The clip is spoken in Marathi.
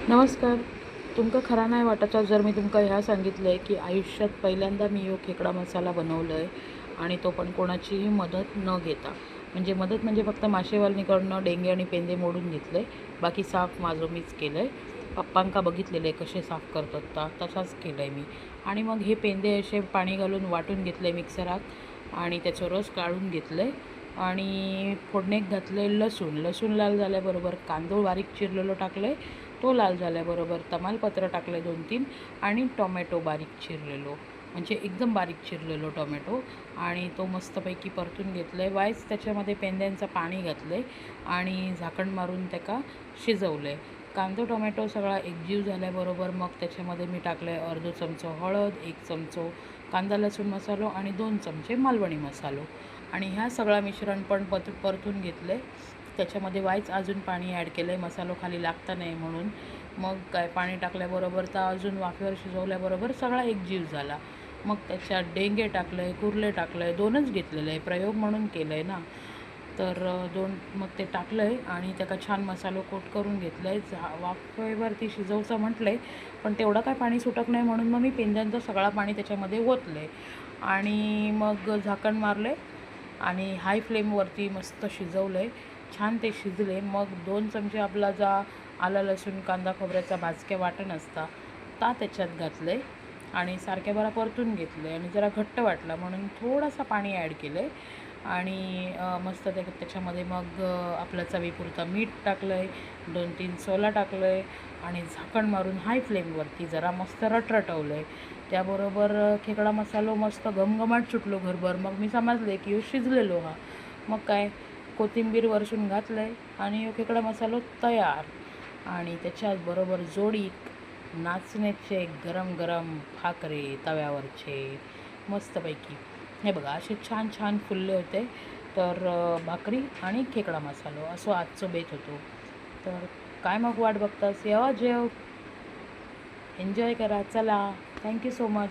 नमस्कार. तुमका खरा नाही वाटायचा जर मी तुमका ह्या सांगितलं की आयुष्यात पहिल्यांदा मी ह्यो खेकडा मसाला बनवलो आहे आणि तो पण कोणाचीही मदत न घेता. म्हणजे मदत म्हणजे फक्त मासेवाल्नीकडनं डेंगे आणि पेंदे मोडून घेतले, बाकी साफ माझं मीच केलं आहे. पप्पांका बघितलेले कसे साफ करतात तसाच केलं आहे मी. आणि मग हे पेंदे असे पाणी घालून वाटून घेतले मिक्सरात आणि त्याचा रस काढून घेतले आणि फोडणीत घातले लसूण लाल झाल्याबरोबर कांदो बारीक चिरलेलो टाकले, तो लाल झाल्याबरोबर तमालपत्र टाकले 2-3 आणि टोमॅटो बारीक चिरलेलो, म्हणजे एकदम बारीक चिरलेलो टोमॅटो, आणि तो मस्तपैकी परतून घेतलं आहे. वायच त्याच्यामध्ये पेंद्यांचं पाणी घातलं आहे आणि झाकण मारून त्याका शिजवलं आहे. कांदो टोमॅटो सगळा एकजीव झाल्याबरोबर मग त्याच्यामध्ये मी टाकलं आहे अर्धा चमचो हळद, 1 चमचो कांदा लसूण मसालो आणि 2 चमचे मालवणी मसालो, आणि ह्या सगळा मिश्रण पण परतून घेतलं आहे. त्याच्यामध्ये वायच अजून पाणी ॲड केलं आहे मसालो खाली लागता नाही म्हणून. मग काय पाणी टाकल्याबरोबर तर अजून वाफेवर शिजवल्याबरोबर सगळा एकजीव झाला. मग त्याच्यात डेंगे टाकलं आहे, कुर्ले टाकलं आहे, 2च घेतलेलं आहे, प्रयोग म्हणून केलं आहे ना. तर 2 मग ते टाकलं आहे आणि त्याचा छान मसालो कोट करून घेतलं आहे. वाफेवरती शिजवचं म्हटलं आहे, पण तेवढं काय पाणी सुटत नाही म्हणून मग मी पेंद्यांचं सगळा पाणी त्याच्यामध्ये ओतलं आहे आणि मग झाकण मारलं आहे आणि हाय फ्लेमवरती मस्त शिजवलं आहे. छान ते शिजले. मग 2 चमचे आपला जा आलं लसूण कांदा खोबऱ्याचा भाजक्या वाटण असता त्याच्यात घातलं आहे आणि सारख्या बरा परतून घेतलं आहे आणि जरा घट्ट वाटला म्हणून थोडासा पाणी ॲड केलं आहे आणि मस्त त्याच्यामध्ये मग आपलं चवीपुरता मीठ टाकलं आहे, 2-3 सोला टाकलं आहे आणि झाकण मारून हाय फ्लेमवरती जरा मस्त रटरटवलं आहे. त्याबरोबर खेकडा मसालो मस्त घमघमाट सुटलो घरभर. मग मी समजले की ह्यो शिजलेलो हा. मग काय कोथिंबीर वरसून घातलं आहे आणि ह्यो खेकडा मसालो तयार. आणि त्याच्याबरोबर जोडीक नाचण्याचे गरम गरम भाकरे तव्यावरचे मस्तपैकी. हे बघा असे छान छान फुलले होते. तर भाकरी आणि खेकडा मसालो असं आजचं बेत होतो. तर काय मग वाट बघतास, जेव एन्जॉय करा. चला, थँक्यू सो मच.